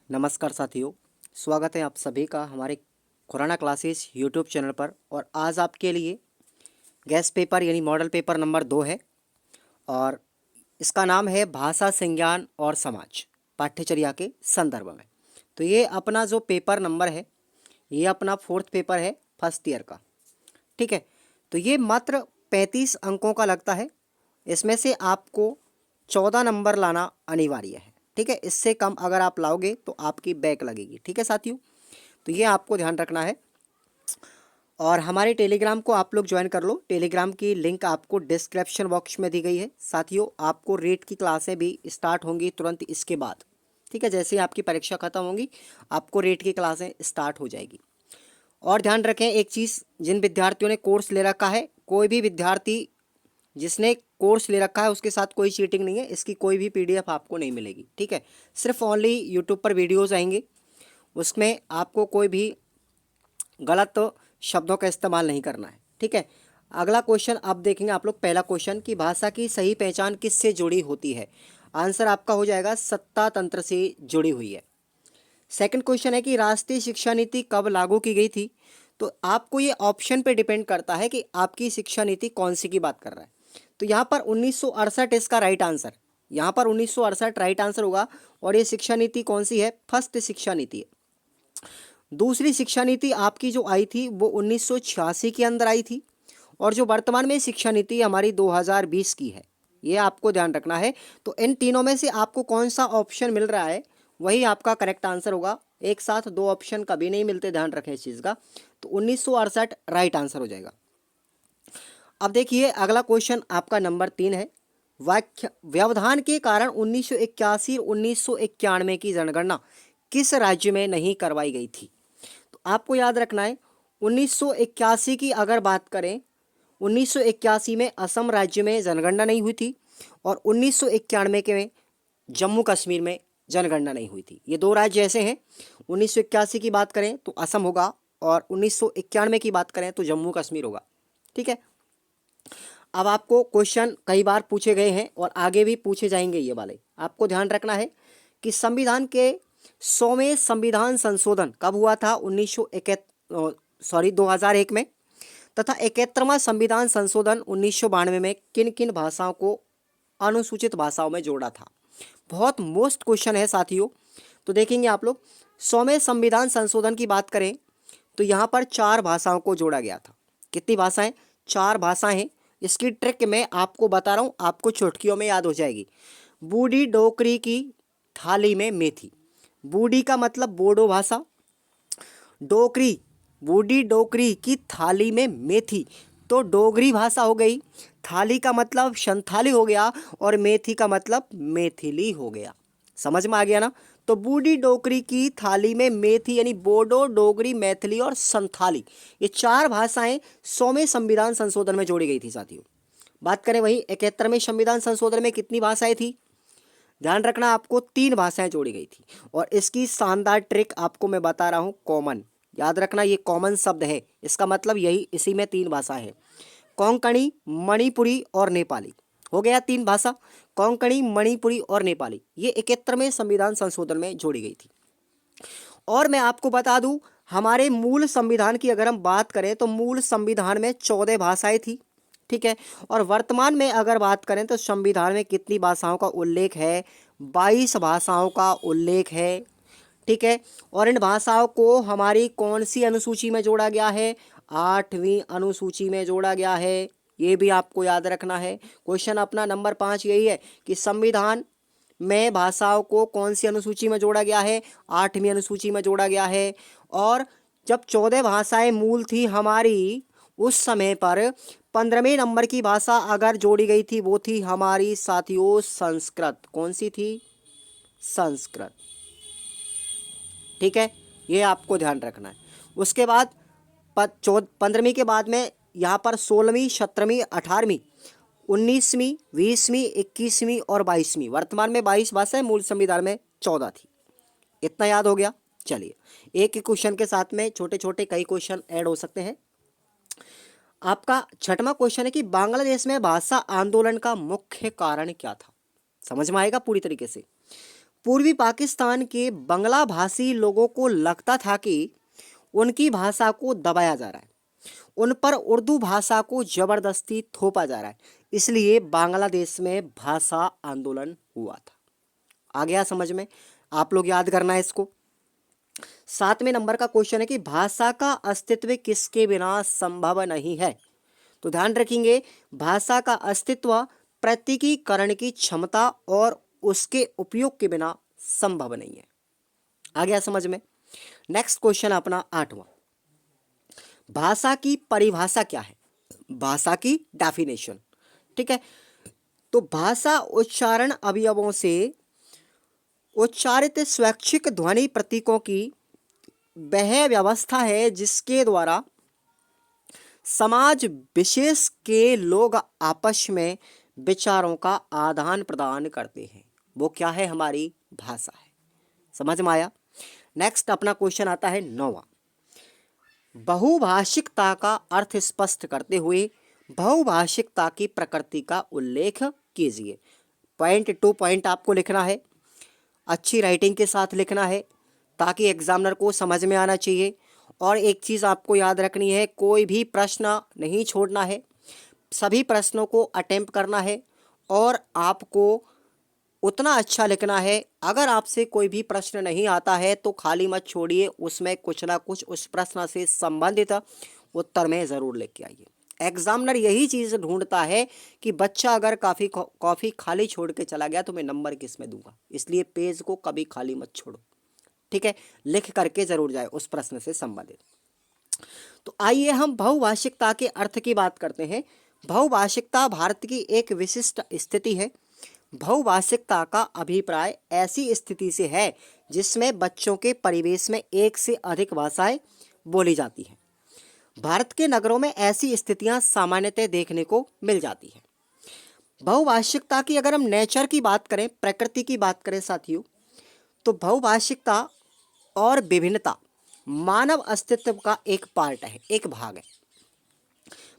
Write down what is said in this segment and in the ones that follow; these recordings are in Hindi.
नमस्कार साथियों, स्वागत है आप सभी का हमारे खुराना क्लासेस यूट्यूब चैनल पर। और आज आपके लिए गेस्ट पेपर यानी मॉडल पेपर नंबर 2 है और इसका नाम है भाषा, संज्ञान और समाज पाठ्यचर्या के संदर्भ में। तो ये अपना जो पेपर नंबर है, ये अपना 4th पेपर है फर्स्ट ईयर का। ठीक है, तो ये मात्र 35 अंकों का लगता है। इसमें से आपको 14 नंबर लाना अनिवार्य है। ठीक है, इससे कम अगर आप लाओगे तो आपकी बैक लगेगी। ठीक है साथियों, तो ये आपको ध्यान रखना है। और हमारे टेलीग्राम को आप लोग ज्वाइन कर लो। टेलीग्राम की लिंक आपको डिस्क्रिप्शन बॉक्स में दी गई है। साथियों, आपको रेट की क्लासें भी स्टार्ट होंगी तुरंत इसके बाद। ठीक है, जैसे ही आपकी परीक्षा खत्म होगी आपको रेट की क्लासें स्टार्ट हो जाएगी। और ध्यान रखें एक चीज़, जिन विद्यार्थियों ने कोर्स ले रखा है, कोई भी विद्यार्थी जिसने कोर्स ले रखा है उसके साथ कोई चीटिंग नहीं है। इसकी कोई भी पीडीएफ आपको नहीं मिलेगी। ठीक है, सिर्फ ओनली यूट्यूब पर वीडियोस आएंगे, उसमें आपको कोई भी गलत शब्दों का इस्तेमाल नहीं करना है। ठीक है, अगला क्वेश्चन आप देखेंगे आप लोग। पहला क्वेश्चन कि भाषा की सही पहचान किससे जुड़ी होती है। आंसर आपका हो जाएगा सत्ता तंत्र से जुड़ी हुई है। सेकंड क्वेश्चन है कि राष्ट्रीय शिक्षा नीति कब लागू की गई थी। तो आपको ये ऑप्शन पे डिपेंड करता है कि आपकी शिक्षा नीति कौन सी की बात कर रहा है। तो यहाँ पर 1968 इसका राइट आंसर, यहाँ पर 1968 राइट आंसर होगा। और ये शिक्षा नीति कौन सी है? फर्स्ट शिक्षा नीति है। दूसरी शिक्षा नीति आपकी जो आई थी वो 1986 के अंदर आई थी। और जो वर्तमान में शिक्षा नीति हमारी 2020 की है, ये आपको ध्यान रखना है। तो इन तीनों में से आपको कौन सा ऑप्शन मिल रहा है वही आपका करेक्ट आंसर होगा। एक साथ दो ऑप्शन कभी नहीं मिलते, ध्यान रखें इस चीज़ का। तो 1968 राइट आंसर हो जाएगा। अब देखिए अगला क्वेश्चन आपका नंबर 3 है। वाक्य व्यवधान के कारण 1981 और 1991 की जनगणना किस राज्य में नहीं करवाई गई थी। तो आपको याद रखना है 1981 की अगर बात करें, 1981 में असम राज्य में जनगणना नहीं हुई थी और 1991 के में जम्मू कश्मीर में जनगणना नहीं हुई थी। ये दो राज्य ऐसे हैं, 1981 की बात करें तो असम होगा और 1991 की बात करें तो जम्मू कश्मीर होगा। ठीक है, अब आपको क्वेश्चन कई बार पूछे गए हैं और आगे भी पूछे जाएंगे ये वाले। आपको ध्यान रखना है कि संविधान के 100वें संविधान संशोधन कब हुआ था? 2001 में। तथा 71वां संविधान संशोधन 1992 में किन किन भाषाओं को अनुसूचित भाषाओं में जोड़ा था? बहुत मोस्ट क्वेश्चन है साथियों। तो देखेंगे आप लोग, 100वें संविधान संशोधन की बात करें तो यहाँ पर 4 भाषाओं को जोड़ा गया था। कितनी भाषाएं? 4 भाषाएं हैं। इसकी ट्रिक मैं आपको बता रहा हूँ, आपको चुटकियों में याद हो जाएगी। बूढ़ी डोकरी की थाली में मेथी। बूढ़ी का मतलब बोडो भाषा, डोकरी, बूढ़ी डोकरी की थाली में मेथी तो डोगरी भाषा हो गई। थाली का मतलब संथाली हो गया और मेथी का मतलब मैथिली हो गया। समझ में आ गया ना? तो बूढ़ी डोकरी की थाली में मेथी यानी बोडो, डोगरी, मैथिली और संथाली, ये 4 भाषाएं 100वें संविधान संशोधन में जोड़ी गई थी साथियों। बात करें वही 71वें संविधान संशोधन में कितनी भाषाएं थी? ध्यान रखना, आपको 3 भाषाएं जोड़ी गई थी। और इसकी शानदार ट्रिक आपको मैं बता रहा हूँ, कॉमन। याद रखना ये कॉमन शब्द है, इसका मतलब यही, इसी में 3 भाषा है। कोंकणी, मणिपुरी और नेपाली। हो गया 3 भाषा, कोंकणी, मणिपुरी और नेपाली। ये 71वें संविधान संशोधन में जोड़ी गई थी। और मैं आपको बता दूं, हमारे मूल संविधान की अगर हम बात करें तो मूल संविधान में 14 भाषाएं थी। ठीक है, और वर्तमान में अगर बात करें तो संविधान में कितनी भाषाओं का उल्लेख है? 22 भाषाओं का उल्लेख है। ठीक है, और इन भाषाओं को हमारी कौन सी अनुसूची में जोड़ा गया है? 8वीं अनुसूची में जोड़ा गया है। ये भी आपको याद रखना है। क्वेश्चन अपना नंबर 5 यही है कि संविधान में भाषाओं को कौन सी अनुसूची में जोड़ा गया है? 8वीं अनुसूची में जोड़ा गया है। और जब 14 भाषाएं मूल थी हमारी, उस समय पर 15वें नंबर की भाषा अगर जोड़ी गई थी वो थी हमारी साथियों संस्कृत। कौन सी थी? संस्कृत। ठीक है, ये आपको ध्यान रखना है। उसके बाद 15वीं के बाद में यहाँ पर 16वीं, 17वीं, 18वीं, 19वीं, 20वीं, 21वीं और 22वीं। वर्तमान में 22 भाषाएं, मूल संविधान में 14 थी। इतना याद हो गया? चलिए, एक ही क्वेश्चन के साथ में छोटे छोटे कई क्वेश्चन ऐड हो सकते हैं। आपका 6वां क्वेश्चन है कि बांग्लादेश में भाषा आंदोलन का मुख्य कारण क्या था? समझ में आएगा पूरी तरीके से। पूर्वी पाकिस्तान के बंगला भाषी लोगों को लगता था कि उनकी भाषा को दबाया जा रहा है, उन पर उर्दू भाषा को जबरदस्ती थोपा जा रहा है, इसलिए बांग्लादेश में भाषा आंदोलन हुआ था। आ गया समझ में? आप लोग याद करना है इसको। 7वें नंबर का क्वेश्चन है कि भाषा का अस्तित्व किसके बिना संभव नहीं है। तो ध्यान रखेंगे, भाषा का अस्तित्व प्रतीकीकरण की क्षमता और उसके उपयोग के बिना संभव नहीं है। आ गया समझ में? नेक्स्ट क्वेश्चन अपना 8वां, भाषा की परिभाषा क्या है, भाषा की डेफिनेशन। ठीक है, तो भाषा उच्चारण अवयवों से उच्चारित स्वैच्छिक ध्वनि प्रतीकों की वह व्यवस्था है जिसके द्वारा समाज विशेष के लोग आपस में विचारों का आदान प्रदान करते हैं। वो क्या है? हमारी भाषा है। समझ में आया? नेक्स्ट अपना क्वेश्चन आता है 9वां, बहुभाषिकता का अर्थ स्पष्ट करते हुए बहुभाषिकता की प्रकृति का उल्लेख कीजिए। पॉइंट टू पॉइंट आपको लिखना है, अच्छी राइटिंग के साथ लिखना है ताकि एग्जामिनर को समझ में आना चाहिए। और एक चीज़ आपको याद रखनी है, कोई भी प्रश्न नहीं छोड़ना है, सभी प्रश्नों को अटेम्प्ट करना है और आपको उतना अच्छा लिखना है। अगर आपसे कोई भी प्रश्न नहीं आता है तो खाली मत छोड़िए, उसमें कुछ ना कुछ उस प्रश्न से संबंधित उत्तर में ज़रूर लेके आइए। एग्जामिनर यही चीज़ ढूंढता है कि बच्चा अगर कॉफ़ी खाली छोड़ के चला गया तो मैं नंबर किस में दूंगा, इसलिए पेज को कभी खाली मत छोड़ो। ठीक है, लिख करके जरूर जाए उस प्रश्न से संबंधित। तो आइए हम बहुभाषिकता के अर्थ की बात करते हैं। बहुभाषिकता भारत की एक विशिष्ट स्थिति है। बहुभाषिकता का अभिप्राय ऐसी स्थिति से है जिसमें बच्चों के परिवेश में एक से अधिक भाषाएं बोली जाती हैं। भारत के नगरों में ऐसी स्थितियां सामान्यतः देखने को मिल जाती हैं। बहुभाषिकता की अगर हम नेचर की बात करें, प्रकृति की बात करें साथियों, तो बहुभाषिकता और विभिन्नता मानव अस्तित्व का एक पार्ट है, एक भाग है।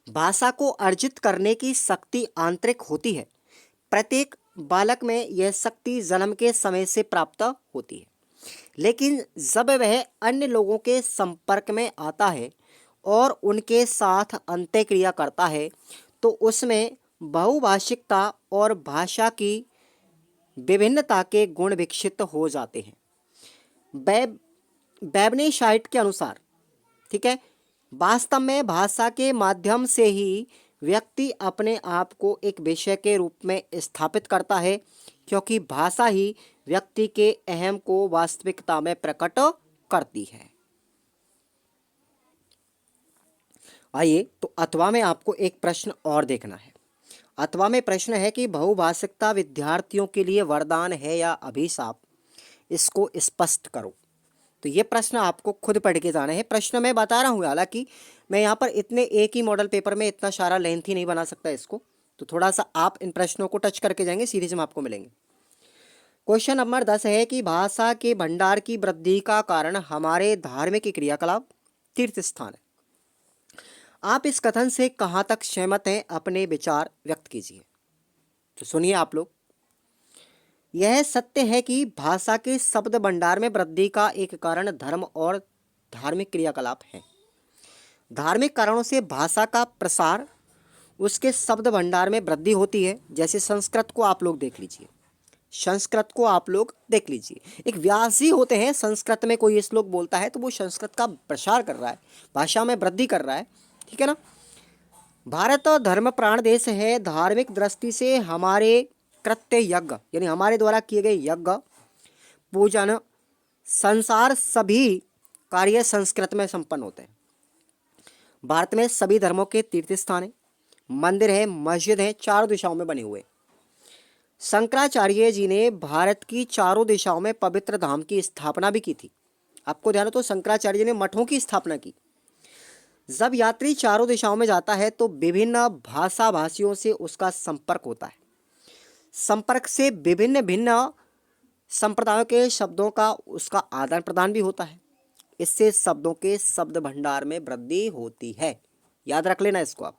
भाषा को अर्जित करने की शक्ति आंतरिक होती है। प्रत्येक बालक में यह शक्ति जन्म के समय से प्राप्त होती है, लेकिन जब वह अन्य लोगों के संपर्क में आता है और उनके साथ अंतःक्रिया करता है तो उसमें बहुभाषिकता और भाषा की विभिन्नता के गुण विकसित हो जाते हैं। बेबनेशाइट के अनुसार, ठीक है, वास्तव में भाषा के माध्यम से ही व्यक्ति अपने आप को एक विषय के रूप में स्थापित करता है, क्योंकि भाषा ही व्यक्ति के अहम को वास्तविकता में प्रकट करती है। आइए, तो अथवा में आपको एक प्रश्न और देखना है। अथवा में प्रश्न है कि बहुभाषिकता विद्यार्थियों के लिए वरदान है या अभिशाप, इसको स्पष्ट करो। तो ये प्रश्न आपको खुद पढ़ के जाना है। प्रश्न मैं बता रहा हूँ, हालांकि मैं यहाँ पर इतने एक ही मॉडल पेपर में इतना सारा लेंथी नहीं बना सकता इसको, तो थोड़ा सा आप इन प्रश्नों को टच करके जाएंगे, सीरीज में आपको मिलेंगे। क्वेश्चन नंबर 10 है कि भाषा के भंडार की वृद्धि का कारण हमारे धार्मिक क्रियाकलाप, तीर्थ स्थान है। आप इस कथन से कहाँ तक सहमत हैं, अपने विचार व्यक्त कीजिए। तो सुनिए आप लोग, यह सत्य है कि भाषा के शब्द भंडार में वृद्धि का एक कारण धर्म और धार्मिक क्रियाकलाप है। धार्मिक कारणों से भाषा का प्रसार, उसके शब्द भंडार में वृद्धि होती है। जैसे संस्कृत को आप लोग देख लीजिए, संस्कृत को आप लोग देख लीजिए, एक व्यास जी होते हैं, संस्कृत में कोई श्लोक बोलता है तो वो संस्कृत का प्रसार कर रहा है, भाषा में वृद्धि कर रहा है। ठीक है ना। भारत धर्म प्राण देश है। धार्मिक दृष्टि से हमारे कृत्य यज्ञ, यानी हमारे द्वारा किए गए यज्ञ, पूजन, संसार, सभी कार्य संस्कृत में संपन्न होते हैं। भारत में सभी धर्मों के तीर्थ स्थान है, मंदिर है, मस्जिद है, चारों दिशाओं में बने हुए। शंकराचार्य जी ने भारत की चारों दिशाओं में पवित्र धाम की स्थापना भी की थी। आपको ध्यान हो तो शंकराचार्य जी ने मठों की स्थापना की। जब यात्री चारों दिशाओं में जाता है तो विभिन्न भाषा भाषियों से उसका संपर्क होता है। संपर्क से विभिन्न भिन्न संप्रदायों के शब्दों का उसका आदान प्रदान भी होता है। इससे शब्दों के शब्द भंडार में वृद्धि होती है। याद रख लेना इसको आप।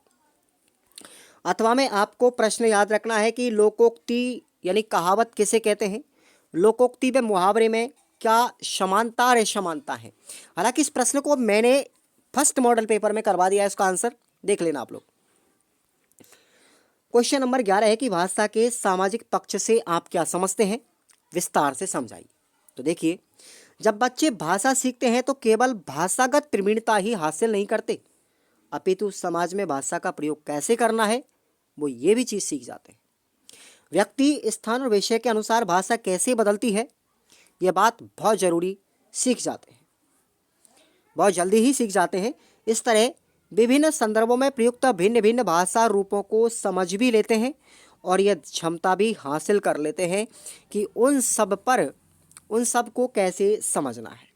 अथवा में आपको प्रश्न याद रखना है कि लोकोक्ति यानी कहावत किसे कहते हैं। लोकोक्ति व मुहावरे में क्या समानता और असमानता है। हालांकि इस प्रश्न को मैंने फर्स्ट मॉडल पेपर में करवा दिया है, इसका आंसर देख लेना आप लोग। क्वेश्चन नंबर 11 है कि भाषा के सामाजिक पक्ष से आप क्या समझते हैं, विस्तार से समझाइए। तो देखिए, जब बच्चे भाषा सीखते हैं तो केवल भाषागत प्रवीणता ही हासिल नहीं करते, अपितु समाज में भाषा का प्रयोग कैसे करना है वो ये भी चीज़ सीख जाते हैं। व्यक्ति, स्थान और विषय के अनुसार भाषा कैसे बदलती है यह बात बहुत ज़रूरी सीख जाते हैं, बहुत जल्दी ही सीख जाते हैं। इस तरह विभिन्न संदर्भों में प्रयुक्त भिन्न भिन्न भाषा रूपों को समझ भी लेते हैं और यह क्षमता भी हासिल कर लेते हैं कि उन सब को कैसे समझना है।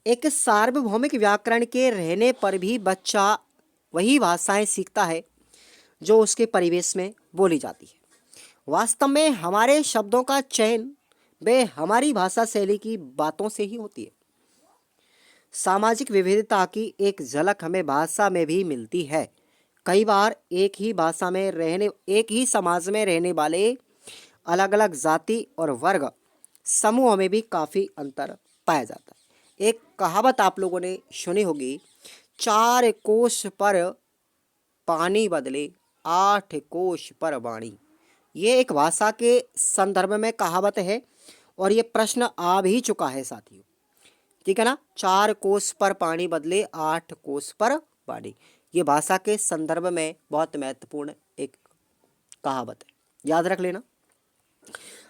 एक सार्वभौमिक व्याकरण के रहने पर भी बच्चा वही भाषाएं सीखता है जो उसके परिवेश में बोली जाती है। वास्तव में हमारे शब्दों का चयन वे हमारी भाषा शैली की बातों से ही होती है। सामाजिक विविधता की एक झलक हमें भाषा में भी मिलती है। कई बार एक ही समाज में रहने वाले अलग अलग जाति और वर्ग समूह में भी काफ़ी अंतर पाया जाता है। एक कहावत आप लोगों ने सुनी होगी, 4 कोस पर पानी बदले 8 कोस पर वाणी। ये एक भाषा के संदर्भ में कहावत है और ये प्रश्न आ भी चुका है साथियों, ठीक है ना। 4 कोस पर पानी बदले 8 कोस पर वाणी, ये भाषा के संदर्भ में बहुत महत्वपूर्ण एक कहावत है, याद रख लेना।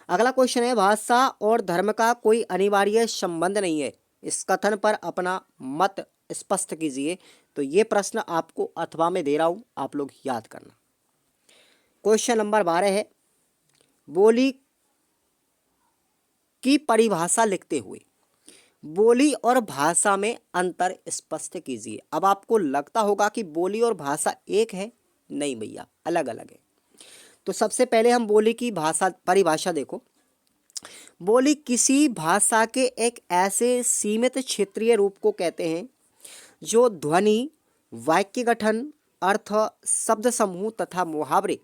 अगला क्वेश्चन है, भाषा और धर्म का कोई अनिवार्य संबंध नहीं है, इस कथन पर अपना मत स्पष्ट कीजिए। तो ये प्रश्न आपको अथवा में दे रहा हूं, आप लोग याद करना। क्वेश्चन नंबर 12 है, बोली की परिभाषा लिखते हुए बोली और भाषा में अंतर स्पष्ट कीजिए। अब आपको लगता होगा कि बोली और भाषा एक है, नहीं भैया, अलग अलग है। तो सबसे पहले हम बोली की परिभाषा देखो। बोली किसी भाषा के एक ऐसे सीमित क्षेत्रीय रूप को कहते हैं जो ध्वनि, वाक्य गठन, अर्थ, शब्द समूह तथा मुहावरे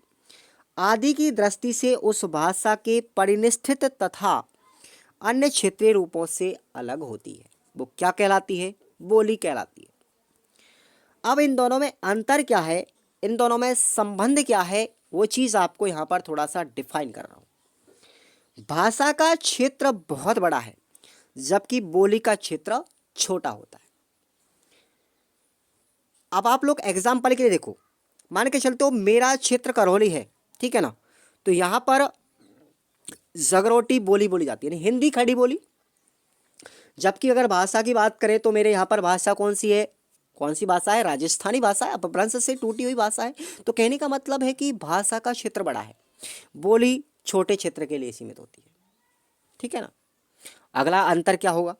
आदि की दृष्टि से उस भाषा के परिनिष्ठित तथा अन्य क्षेत्रीय रूपों से अलग होती है। वो क्या कहलाती है? बोली कहलाती है। अब इन दोनों में अंतर क्या है, इन दोनों में संबंध क्या है, वो चीज़ आपको यहाँ पर थोड़ा सा डिफाइन कर रहा हूँ। भाषा का क्षेत्र बहुत बड़ा है जबकि बोली का क्षेत्र छोटा होता है। अब आप लोग एग्जाम्पल के लिए देखो, मान के चलते हो मेरा क्षेत्र करौली है, ठीक है ना, तो यहाँ पर जगरोटी बोली बोली जाती है, हिंदी खड़ी बोली। जबकि अगर भाषा की बात करें तो मेरे यहाँ पर भाषा कौन सी है, कौन सी भाषा है? राजस्थानी भाषा है, अपभ्रंश से टूटी हुई भाषा है। तो कहने का मतलब है कि भाषा का क्षेत्र बड़ा है, बोली छोटे क्षेत्र के लिए सीमित होती है, ठीक है ना। अगला अंतर क्या होगा?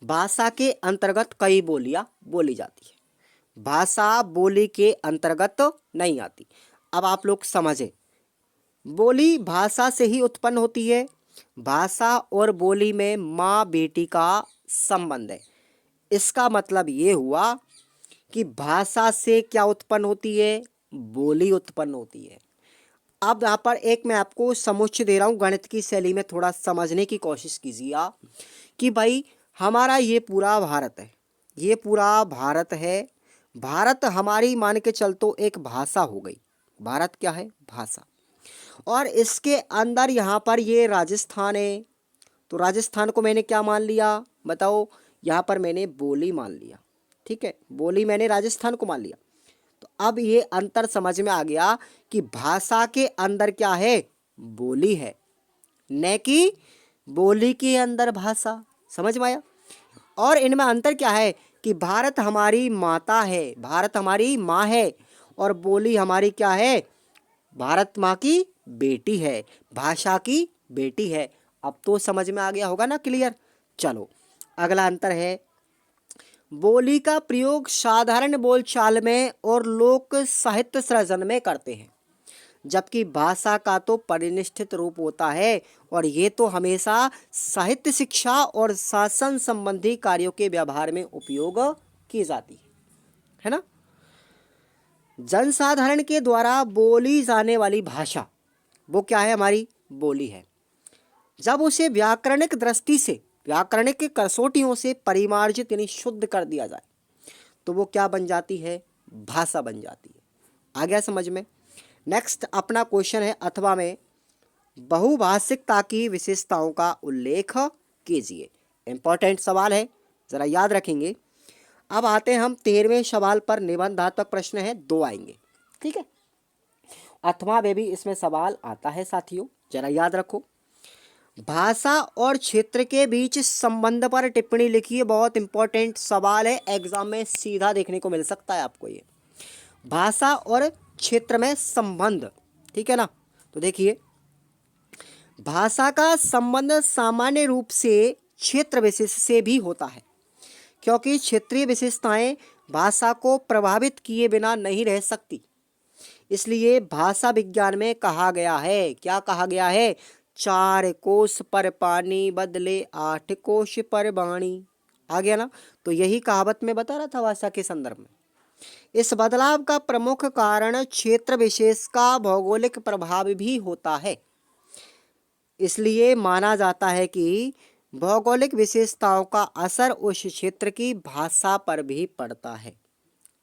भाषा के अंतर्गत कई बोलियां बोली जाती है, भाषा बोली के अंतर्गत नहीं आती। अब आप लोग समझे, बोली भाषा से ही उत्पन्न होती है, भाषा और बोली में माँ बेटी का संबंध है। इसका मतलब ये हुआ कि भाषा से क्या उत्पन्न होती है? बोली उत्पन्न होती है। अब यहाँ पर एक मैं आपको समुच्चय दे रहा हूँ, गणित की शैली में थोड़ा समझने की कोशिश कीजिए आप कि भाई हमारा ये पूरा भारत है, ये पूरा भारत है। भारत हमारी मान के चलतो एक भाषा हो गई, भारत क्या है? भाषा। और इसके अंदर यहाँ पर ये राजस्थान है, तो राजस्थान को मैंने क्या मान लिया बताओ? यहाँ पर मैंने बोली मान लिया, ठीक है, बोली मैंने राजस्थान को मान लिया। तो अब ये अंतर समझ में आ गया कि भाषा के अंदर क्या है? बोली है, न कि बोली के अंदर भाषा। समझ में आया? और इनमें अंतर क्या है कि भारत हमारी माता है, भारत हमारी माँ है, और बोली हमारी क्या है? भारत माँ की बेटी है, भाषा की बेटी है। अब तो समझ में आ गया होगा ना, क्लियर। चलो अगला अंतर है, बोली का प्रयोग साधारण बोलचाल में और लोक साहित्य सृजन में करते हैं, जबकि भाषा का तो परिनिष्ठित रूप होता है और ये तो हमेशा साहित्य, शिक्षा और शासन संबंधी कार्यों के व्यवहार में उपयोग की जाती है ना। जनसाधारण के द्वारा बोली जाने वाली भाषा वो क्या है? हमारी बोली है। जब उसे व्याकरणिक दृष्टि से, व्याकरणिक कसौटियों से परिमार्जित यानी शुद्ध कर दिया जाए तो वो क्या बन जाती है? भाषा बन जाती है। आ गया समझ में? नेक्स्ट अपना क्वेश्चन है अथवा में बहुभाषिकता की विशेषताओं का उल्लेख कीजिए। इंपॉर्टेंट सवाल है, जरा याद रखेंगे। अब आते हैं हम 13वें सवाल पर। निबंधात्मक प्रश्न है, 2 आएंगे, ठीक है। अथवा में भी इसमें सवाल आता है साथियों, जरा याद रखो। भाषा और क्षेत्र के बीच संबंध पर टिप्पणी लिखिए। बहुत इंपॉर्टेंट सवाल है, एग्जाम में सीधा देखने को मिल सकता है आपको ये। भाषा और क्षेत्र में संबंध, ठीक है ना। तो देखिए, भाषा का संबंध सामान्य रूप से क्षेत्र विशेष से भी होता है, क्योंकि क्षेत्रीय विशेषताएं भाषा को प्रभावित किए बिना नहीं रह सकती। इसलिए भाषा विज्ञान में कहा गया है, क्या कहा गया है? 4 कोस पर पानी बदले 8 कोश पर वाणी। आ गया ना। तो यही कहावत में बता रहा था भाषा के संदर्भ में। इस बदलाव का प्रमुख कारण क्षेत्र विशेष का भौगोलिक प्रभाव भी होता है। इसलिए माना जाता है कि भौगोलिक विशेषताओं का असर उस क्षेत्र की भाषा पर भी पड़ता है,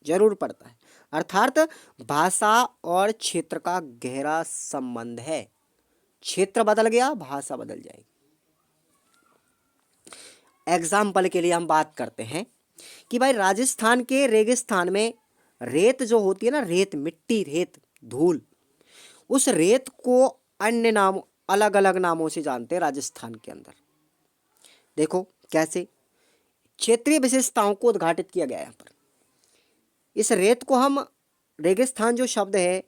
जरूर पड़ता है। अर्थात भाषा और क्षेत्र का गहरा संबंध है। क्षेत्र बदल गया, भाषा बदल जाएगी। एग्जाम्पल के लिए हम बात करते हैं कि भाई राजस्थान के रेगिस्तान में रेत जो होती है ना, रेत, मिट्टी, रेत, धूल, उस रेत को अन्य नाम, अलग अलग नामों से जानते हैं राजस्थान के अंदर। देखो कैसे क्षेत्रीय विशेषताओं को उद्घाटित किया गया है यहाँ पर। इस रेत को हम, रेगिस्तान जो शब्द है,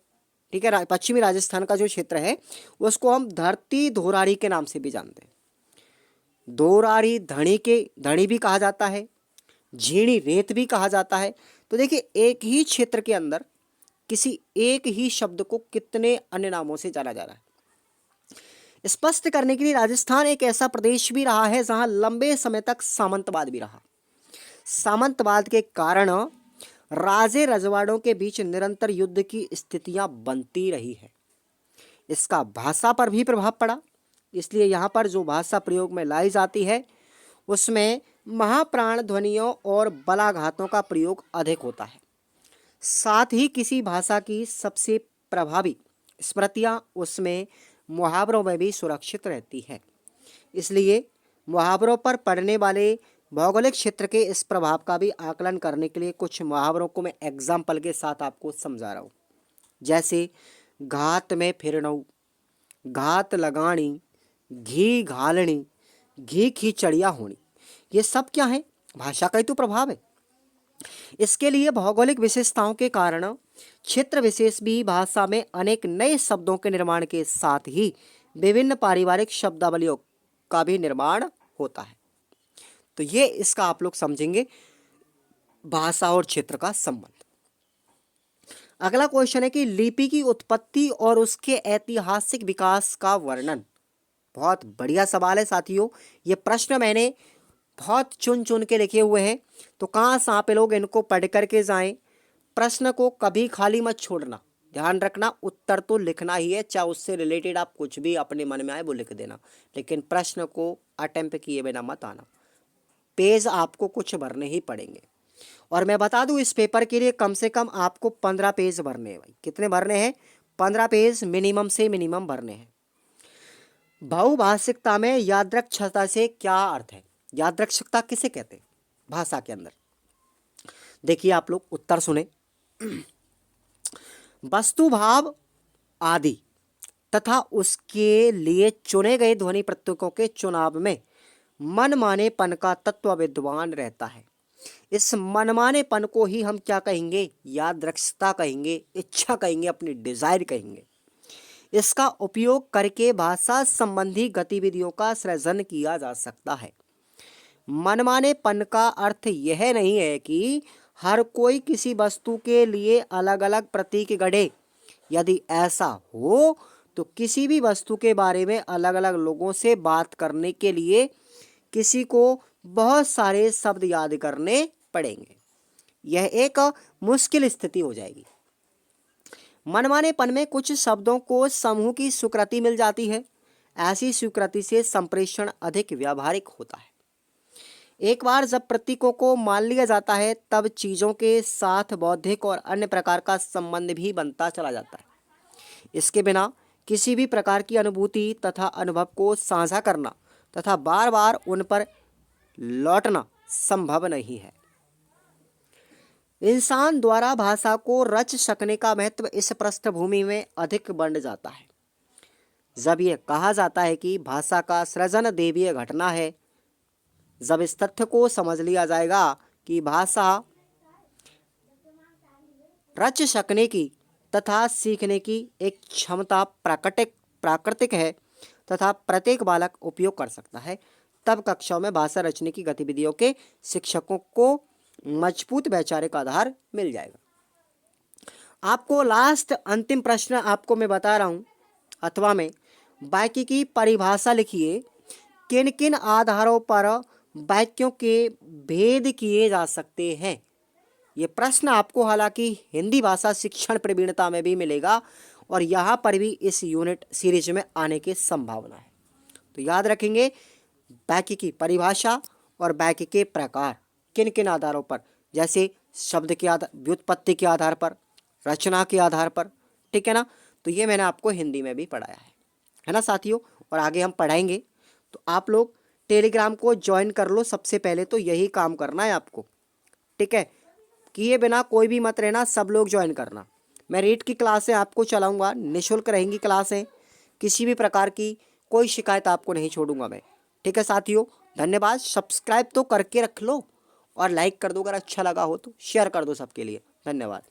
ठीक है, पश्चिमी राजस्थान का जो क्षेत्र है उसको हम धरती धोरारी के नाम से भी जानते हैं। धोरारी, धणी भी कहा जाता है, झीणी रेत भी कहा जाता है। तो देखिए, एक ही क्षेत्र के अंदर किसी एक ही शब्द को कितने अन्य नामों से जाना जा रहा है। स्पष्ट करने के लिए, राजस्थान एक ऐसा प्रदेश भी रहा है जहां लंबे समय तक सामंतवाद भी रहा। सामंतवाद के कारण राजे रजवाड़ों के बीच निरंतर युद्ध की स्थितियां बनती रही है। इसका भाषा पर भी प्रभाव पड़ा। इसलिए यहाँ पर जो भाषा प्रयोग में लाई जाती है उसमें महाप्राण ध्वनियों और बलाघातों का प्रयोग अधिक होता है। साथ ही किसी भाषा की सबसे प्रभावी स्मृतियाँ उसमें मुहावरों में भी सुरक्षित रहती है। इसलिए मुहावरों पर पड़ने वाले भौगोलिक क्षेत्र के इस प्रभाव का भी आकलन करने के लिए कुछ मुहावरों को मैं एग्जाम्पल के साथ आपको समझा रहा हूँ। जैसे घात में फिरनऊ, घात लगानी, घी घालनी, घी खिचड़िया होनी, ये सब क्या है? भाषा का ही तो प्रभाव है। इसके लिए भौगोलिक विशेषताओं के कारण क्षेत्र विशेष भी भाषा में अनेक नए शब्दों के निर्माण के साथ ही विभिन्न पारिवारिक शब्दावलियों का भी निर्माण होता है। तो ये इसका आप लोग समझेंगे, भाषा और क्षेत्र का संबंध। अगला क्वेश्चन है कि लिपि की उत्पत्ति और उसके ऐतिहासिक विकास का वर्णन। बहुत बढ़िया सवाल है साथियों। ये प्रश्न मैंने बहुत चुन चुन के लिखे हुए हैं, तो कहाँ से आप लोग इनको पढ़ करके जाएं। प्रश्न को कभी खाली मत छोड़ना, ध्यान रखना, उत्तर तो लिखना ही है, चाहे उससे रिलेटेड आप कुछ भी अपने मन में आए वो लिख देना, लेकिन प्रश्न को अटेम्प्ट किए बिना मत आना। पेज आपको कुछ भरने ही पड़ेंगे। और मैं बता दूं, इस पेपर के लिए कम से कम आपको 15 पेज भरने हैं। भाई कितने भरने हैं? 15 पेज मिनिमम से मिनिमम भरने हैं। बहुभाषिकता में यादृच्छता से क्या अर्थ है? यादृच्छिकता किसे कहते हैं भाषा के अंदर? देखिए आप लोग उत्तर सुने। वस्तु भाव आदि तथा उसके लिए चुने गए ध्वनि प्रत्ययों के चुनाव में मनमानेपन का तत्व विद्वान रहता है। इस मनमानेपन को ही हम क्या कहेंगे? यादृच्छिकता कहेंगे, इच्छा कहेंगे, अपनी डिजायर कहेंगे। इसका उपयोग करके भाषा संबंधी गतिविधियों का सृजन किया जा सकता है। मनमानेपन का अर्थ यह नहीं है कि हर कोई किसी वस्तु के लिए अलग अलग प्रतीक गढ़े। यदि ऐसा हो तो किसी भी वस्तु के बारे में अलग अलग लोगों से बात करने के लिए किसी को बहुत सारे शब्द याद करने पड़ेंगे। यह एक मुश्किल स्थिति हो जाएगी। मनमानेपन में कुछ शब्दों को समूह की सुकृति मिल जाती है, ऐसी स्वीकृति से संप्रेषण अधिक व्यावहारिक होता है। एक बार जब प्रतीकों को मान लिया जाता है तब चीज़ों के साथ बौद्धिक और अन्य प्रकार का संबंध भी बनता चला जाता है। इसके बिना किसी भी प्रकार की अनुभूति तथा अनुभव को साझा करना तथा बार बार उन पर लौटना संभव नहीं है। इंसान द्वारा भाषा को रच सकने का महत्व इस पृष्ठभूमि में अधिक बढ़ जाता है जब यह कहा जाता है कि भाषा का सृजन दैवीय घटना है। जब इस तथ्य को समझ लिया जाएगा कि भाषा रच सकने की तथा सीखने की एक क्षमता प्राकृतिक है तथा प्रत्येक बालक उपयोग कर सकता है, तब कक्षाओं में भाषा रचने की गतिविधियों के शिक्षकों को मजबूत वैचारिक आधार मिल जाएगा। आपको लास्ट अंतिम प्रश्न आपको मैं बता रहा हूँ अथवा में वाक्य की परिभाषा लिखिए। किन किन आधारों पर वाक्यों के भेद किए जा सकते हैं? ये प्रश्न आपको हालांकि हिंदी भाषा शिक्षण प्रवीणता में भी मिलेगा और यहाँ पर भी इस यूनिट सीरीज में आने की संभावना है। तो याद रखेंगे वाक्य की परिभाषा और वाक्य के प्रकार किन किन आधारों पर, जैसे शब्द के आधार, व्युत्पत्ति के आधार पर, रचना के आधार पर, ठीक है ना। तो ये मैंने आपको हिंदी में भी पढ़ाया है ना साथियों, और आगे हम पढ़ाएंगे। तो आप लोग टेलीग्राम को ज्वाइन कर लो। सबसे पहले तो यही काम करना है आपको, ठीक है। किए बिना कोई भी मत रहना, सब लोग ज्वाइन करना। मैं रीड की क्लासें आपको चलाऊंगा, निःशुल्क रहेंगी क्लासें, किसी भी प्रकार की कोई शिकायत आपको नहीं छोड़ूंगा मैं, ठीक है साथियों। धन्यवाद। सब्सक्राइब तो करके रख लो और लाइक कर दो, अगर अच्छा लगा हो तो शेयर कर दो सबके लिए। धन्यवाद।